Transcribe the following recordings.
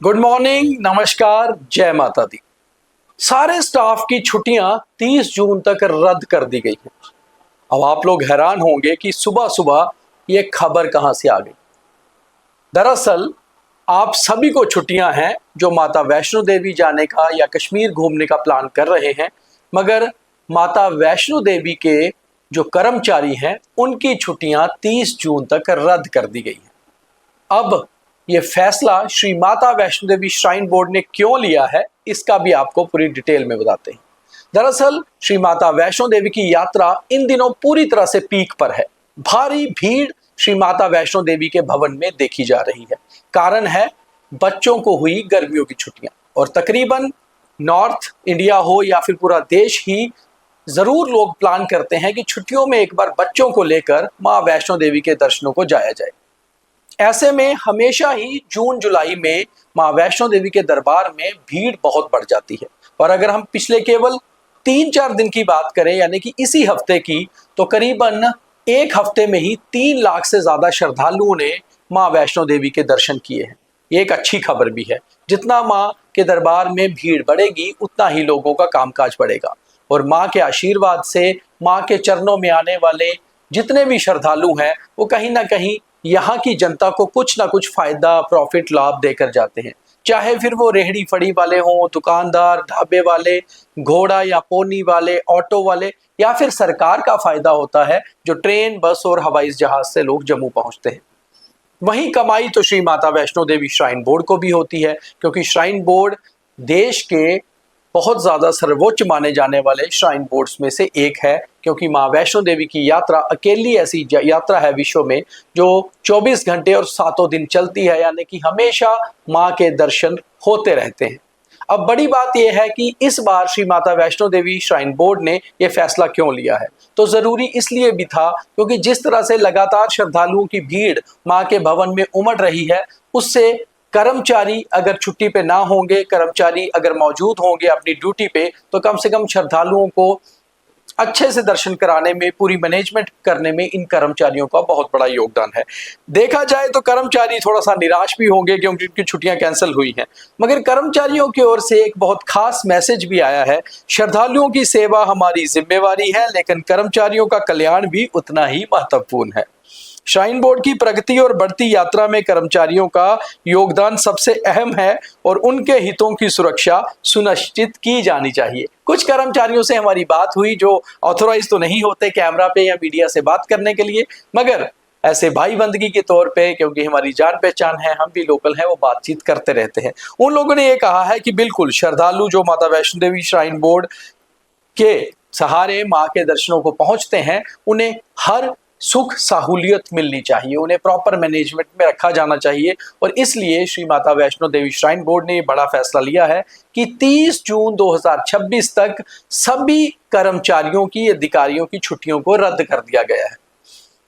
Good morning, नमस्कार, जय माता दी। सारे स्टाफ की छुट्टियां 30 जून तक रद्द कर दी गई हैं। अब आप लोग हैरान होंगे कि सुबह सुबह ये खबर कहां से आ गई। दरअसल आप सभी को छुट्टियां हैं जो माता वैष्णो देवी जाने का या कश्मीर घूमने का प्लान कर रहे हैं, मगर माता वैष्णो देवी के जो कर्मचारी हैं उनकी छुट्टियां 30 जून तक रद्द कर दी गई हैं। अब ये फैसला श्री माता वैष्णो देवी श्राइन बोर्ड ने क्यों लिया है, इसका भी आपको पूरी डिटेल में बताते हैं। दरअसल श्री माता वैष्णो देवी की यात्रा इन दिनों पूरी तरह से पीक पर है। भारी भीड़ श्री माता वैष्णो देवी के भवन में देखी जा रही है। कारण है बच्चों को हुई गर्मियों की छुट्टियां, और तकरीबन नॉर्थ इंडिया हो या फिर पूरा देश ही जरूर लोग प्लान करते हैं कि छुट्टियों में एक बार बच्चों को लेकर मां वैष्णो देवी के दर्शनों को जाया जाए। ऐसे में हमेशा ही जून जुलाई में मां वैष्णो देवी के दरबार में भीड़ बहुत बढ़ जाती है। और अगर हम पिछले केवल 3-4 दिन की बात करें, यानी कि इसी हफ्ते की, तो करीबन एक हफ्ते में ही 3 लाख से ज्यादा श्रद्धालुओं ने मां वैष्णो देवी के दर्शन किए हैं। ये एक अच्छी खबर भी है। जितना मां के दरबार में भीड़ बढ़ेगी उतना ही लोगों का कामकाज बढ़ेगा, और मां के आशीर्वाद से मां के चरणों में आने वाले जितने भी श्रद्धालु हैं वो कहीं ना कहीं यहाँ की जनता को कुछ ना कुछ फायदा, प्रॉफिट, लाभ देकर जाते हैं। चाहे फिर वो रेहड़ी फड़ी वाले हों, दुकानदार, ढाबे वाले, घोड़ा या पोनी वाले, ऑटो वाले, या फिर सरकार का फायदा होता है जो ट्रेन, बस और हवाई जहाज से लोग जम्मू पहुंचते हैं। वहीं कमाई तो श्री माता वैष्णो देवी श्राइन बोर्ड को भी होती है, क्योंकि श्राइन बोर्ड देश के बहुत ज्यादा सर्वोच्च माने जाने वाले श्राइन बोर्ड्स में से एक है। क्योंकि मां वैष्णो देवी की यात्रा अकेली ऐसी यात्रा है विश्व में जो 24 घंटे और 7 दिन चलती है, यानी कि हमेशा मां के दर्शन होते रहते हैं। अब बड़ी बात यह है कि इस बार श्री माता वैष्णो देवी श्राइन बोर्ड ने यह फैसला क्यों लिया है। तो जरूरी इसलिए भी था क्योंकि जिस तरह से लगातार श्रद्धालुओं की भीड़ मां के भवन में उमड़ रही है, उससे कर्मचारी अगर छुट्टी पे ना होंगे, कर्मचारी अगर मौजूद होंगे अपनी ड्यूटी पे, तो कम से कम श्रद्धालुओं को अच्छे से दर्शन कराने में, पूरी मैनेजमेंट करने में इन कर्मचारियों का बहुत बड़ा योगदान है। देखा जाए तो कर्मचारी थोड़ा सा निराश भी होंगे क्योंकि उनकी छुट्टियां कैंसिल हुई हैं, मगर कर्मचारियों की ओर से एक बहुत खास मैसेज भी आया है। श्रद्धालुओं की सेवा हमारी जिम्मेवारी है, लेकिन कर्मचारियों का कल्याण भी उतना ही महत्वपूर्ण है। श्राइन बोर्ड की प्रगति और बढ़ती यात्रा में कर्मचारियों का योगदान सबसे अहम है, और उनके हितों की सुरक्षा सुनिश्चित की जानी चाहिए। कुछ कर्मचारियों से हमारी बात हुई जो ऑथोराइज तो नहीं होते कैमरा पे या मीडिया से बात करने के लिए, मगर ऐसे भाई बंदगी के तौर पे, क्योंकि हमारी जान पहचान है, हम भी लोकल हैं, वो बातचीत करते रहते हैं। उन लोगों ने ये कहा है कि बिल्कुल श्रद्धालु जो माता वैष्णो देवी श्राइन बोर्ड के सहारे मां के दर्शनों को पहुंचते हैं, उन्हें हर सुख सहूलियत मिलनी चाहिए, उन्हें प्रॉपर मैनेजमेंट में रखा जाना चाहिए। और इसलिए श्री माता वैष्णो देवी श्राइन बोर्ड ने ये बड़ा फैसला लिया है कि 30 जून 2026 तक सभी कर्मचारियों की, अधिकारियों की छुट्टियों को रद्द कर दिया गया है।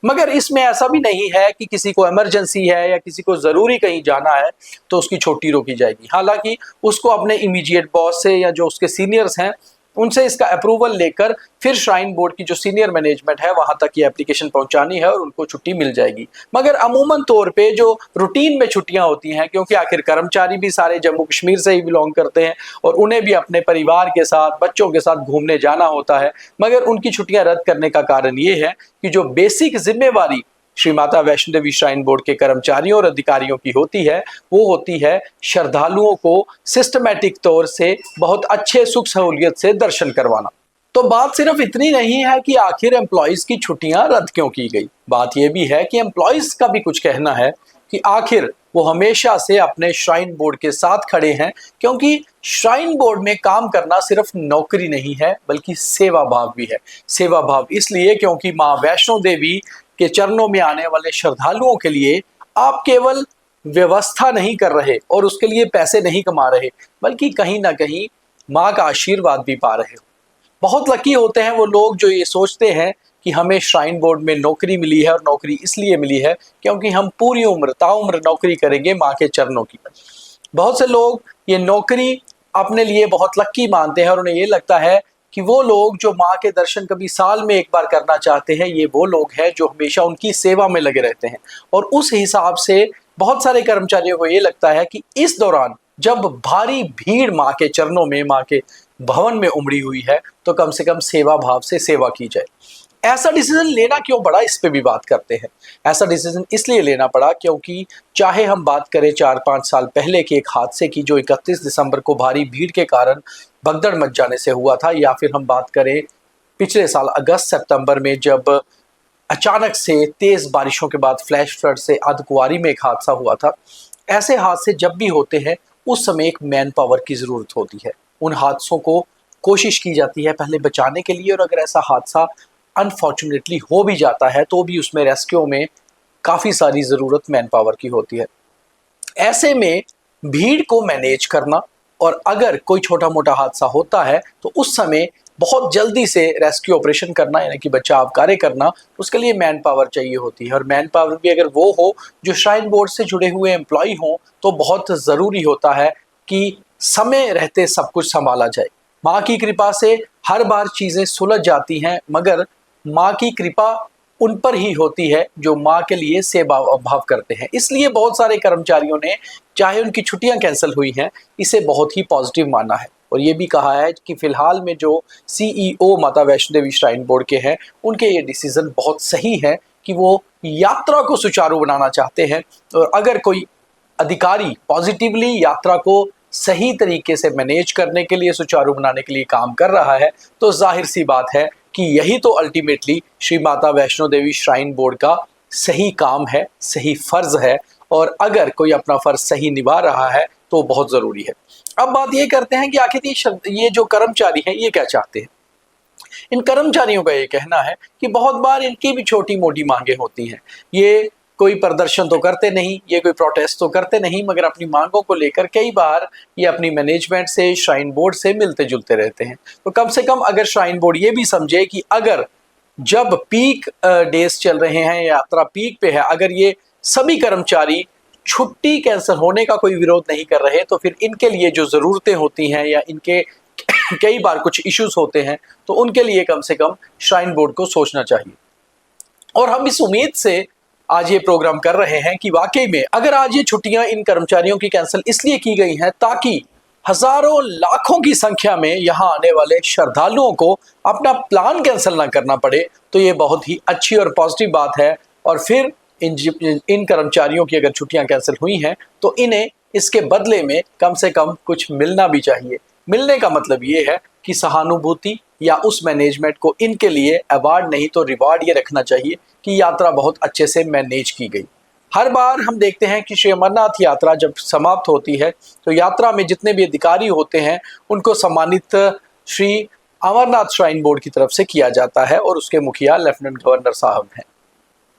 मगर इसमें ऐसा भी नहीं है कि किसी को इमरजेंसी है या किसी को जरूरी कहीं जाना है तो उसकी छुट्टी रोकी जाएगी। हालांकि उसको अपने इमीडिएट बॉस से या जो उसके सीनियर्स हैं उनसे इसका अप्रूवल लेकर फिर श्राइन बोर्ड की जो सीनियर मैनेजमेंट है वहां तक ये एप्लीकेशन पहुंचानी है और उनको छुट्टी मिल जाएगी। मगर अमूमन तौर पे जो रूटीन में छुट्टियां होती हैं, क्योंकि आखिर कर्मचारी भी सारे जम्मू कश्मीर से ही बिलोंग करते हैं और उन्हें भी अपने परिवार के साथ, बच्चों के साथ घूमने जाना होता है, मगर उनकी छुट्टियां रद्द करने का कारण ये है कि जो बेसिक जिम्मेवारी श्री माता वैष्णो देवी श्राइन बोर्ड के कर्मचारियों और अधिकारियों की होती है, वो होती है श्रद्धालुओं को सिस्टमैटिक तौर से बहुत अच्छे सुख सहूलियत से दर्शन करवाना। तो बात सिर्फ इतनी नहीं है कि आखिर एम्प्लॉइज की छुट्टियां रद्द क्यों की गई, बात यह भी है कि एम्प्लॉइज का भी कुछ कहना है कि आखिर वो हमेशा से अपने श्राइन बोर्ड के साथ खड़े हैं, क्योंकि श्राइन बोर्ड में काम करना सिर्फ नौकरी नहीं है बल्कि सेवा भाव भी है। सेवा भाव इसलिए क्योंकि मां वैष्णो देवी के चरणों में आने वाले श्रद्धालुओं के लिए आप केवल व्यवस्था नहीं कर रहे और उसके लिए पैसे नहीं कमा रहे, बल्कि कहीं ना कहीं माँ का आशीर्वाद भी पा रहे हो। बहुत लकी होते हैं वो लोग जो ये सोचते हैं कि हमें श्राइन बोर्ड में नौकरी मिली है, और नौकरी इसलिए मिली है क्योंकि हम पूरी उम्र ताउम्र नौकरी करेंगे माँ के चरणों की। बहुत से लोग ये नौकरी अपने लिए बहुत लक्की मानते हैं और उन्हें ये लगता है कि वो लोग जो माँ के दर्शन कभी साल में एक बार करना चाहते हैं, ये वो लोग हैं जो हमेशा उनकी सेवा में लगे रहते हैं। और उस हिसाब से बहुत सारे कर्मचारियों को ये लगता है कि इस दौरान जब भारी भीड़ माँ के चरणों में, माँ के भवन में उमड़ी हुई है, तो कम से कम सेवा भाव से सेवा की जाए। ऐसा डिसीजन लेना क्यों पड़ा, इस पे भी बात करते हैं। ऐसा डिसीजन इसलिए लेना पड़ा क्योंकि चाहे हम बात करें 4-5 साल पहले के एक हादसे की जो 31 दिसंबर को भारी भीड़ के कारण भगदड़ मच जाने से हुआ था, या फिर हम बात करें पिछले साल अगस्त सितंबर में जब अचानक से तेज बारिशों के बाद फ्लैश फ्लड से अर्धकुंवारी में एक हादसा हुआ था। ऐसे हादसे जब भी होते हैं उस समय एक मैन पावर की ज़रूरत होती है। उन हादसों को कोशिश की जाती है पहले बचाने के लिए, और अगर ऐसा हादसा अनफॉर्चुनेटली हो भी जाता है तो भी उसमें रेस्क्यू में काफ़ी सारी ज़रूरत मैन पावर की होती है। ऐसे में भीड़ को मैनेज करना, और अगर कोई छोटा मोटा हादसा होता है तो उस समय बहुत जल्दी से रेस्क्यू ऑपरेशन करना, यानी कि बचाव कार्य करना, उसके लिए मैन पावर चाहिए होती है। और मैन पावर भी अगर वो हो जो श्राइन बोर्ड से जुड़े हुए एम्प्लॉय हों तो बहुत ज़रूरी होता है कि समय रहते सब कुछ संभाला जाए। माँ की कृपा से हर बार चीज़ें सुलझ जाती हैं, मगर माँ की कृपा उन पर ही होती है जो माँ के लिए सेवा भाव करते हैं। इसलिए बहुत सारे कर्मचारियों ने, चाहे उनकी छुट्टियां कैंसिल हुई हैं, इसे बहुत ही पॉजिटिव माना है, और ये भी कहा है कि फिलहाल में जो CEO माता वैष्णो देवी श्राइन बोर्ड के हैं, उनके ये डिसीजन बहुत सही है कि वो यात्रा को सुचारू बनाना चाहते हैं। और अगर कोई अधिकारी पॉजिटिवली यात्रा को सही तरीके से मैनेज करने के लिए, सुचारू बनाने के लिए काम कर रहा है, तो जाहिर सी बात है कि यही तो ultimately Shri Mata Vaishno Devi shrine board का सही काम है, सही फर्ज है। और अगर कोई अपना फर्ज सही निभा रहा है तो बहुत ज़रूरी है। अब बात ये करते हैं कि आखिर ये जो कर्मचारी हैं ये क्या चाहते हैं। इन कर्मचारियों का ये कहना है कि बहुत बार इनकी भी छोटी मोटी मांगे होती हैं। ये कोई प्रदर्शन तो करते नहीं, ये कोई प्रोटेस्ट तो करते नहीं, मगर अपनी मांगों को लेकर कई बार ये अपनी मैनेजमेंट से, श्राइन बोर्ड से मिलते जुलते रहते हैं। तो कम से कम अगर श्राइन बोर्ड ये भी समझे कि अगर जब पीक डेज चल रहे हैं, यात्रा पीक पे है, अगर ये सभी कर्मचारी छुट्टी कैंसिल होने का कोई विरोध नहीं कर रहे, तो फिर इनके लिए जो ज़रूरतें होती हैं या इनके कई बार कुछ इश्यूज होते हैं, तो उनके लिए कम से कम श्राइन बोर्ड को सोचना चाहिए। और हम इस उम्मीद से आज ये प्रोग्राम कर रहे हैं कि वाकई में अगर आज ये छुट्टियां इन कर्मचारियों की कैंसिल इसलिए की गई हैं ताकि हजारों लाखों की संख्या में यहाँ आने वाले श्रद्धालुओं को अपना प्लान कैंसिल ना करना पड़े, तो ये बहुत ही अच्छी और पॉजिटिव बात है। और फिर इन कर्मचारियों की अगर छुट्टियां कैंसिल हुई हैं तो इन्हें इसके बदले में कम से कम कुछ मिलना भी चाहिए। मिलने का मतलब ये है कि सहानुभूति या उस मैनेजमेंट को इनके लिए अवार्ड नहीं तो रिवार्ड ये रखना चाहिए कि यात्रा बहुत अच्छे से मैनेज की गई। हर बार हम देखते हैं कि श्री अमरनाथ यात्रा जब समाप्त होती है तो यात्रा में जितने भी अधिकारी होते हैं उनको सम्मानित श्री अमरनाथ श्राइन बोर्ड की तरफ से किया जाता है, और उसके मुखिया लेफ्टिनेंट गवर्नर साहब हैं।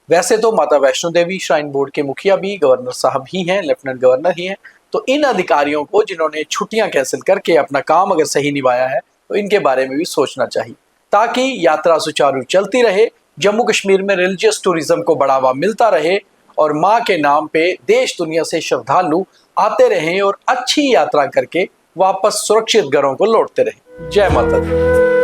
वैसे तो माता वैष्णो देवी श्राइन बोर्ड के मुखिया भी गवर्नर साहब ही हैं, लेफ्टिनेंट गवर्नर ही हैं। तो इन अधिकारियों को जिन्होंने छुट्टियां कैंसिल करके अपना काम अगर सही निभाया है तो इनके बारे में भी सोचना चाहिए, ताकि यात्रा सुचारू चलती रहे, जम्मू कश्मीर में रिलीजियस टूरिज्म को बढ़ावा मिलता रहे, और माँ के नाम पे देश दुनिया से श्रद्धालु आते रहें और अच्छी यात्रा करके वापस सुरक्षित घरों को लौटते रहें। जय माता दी।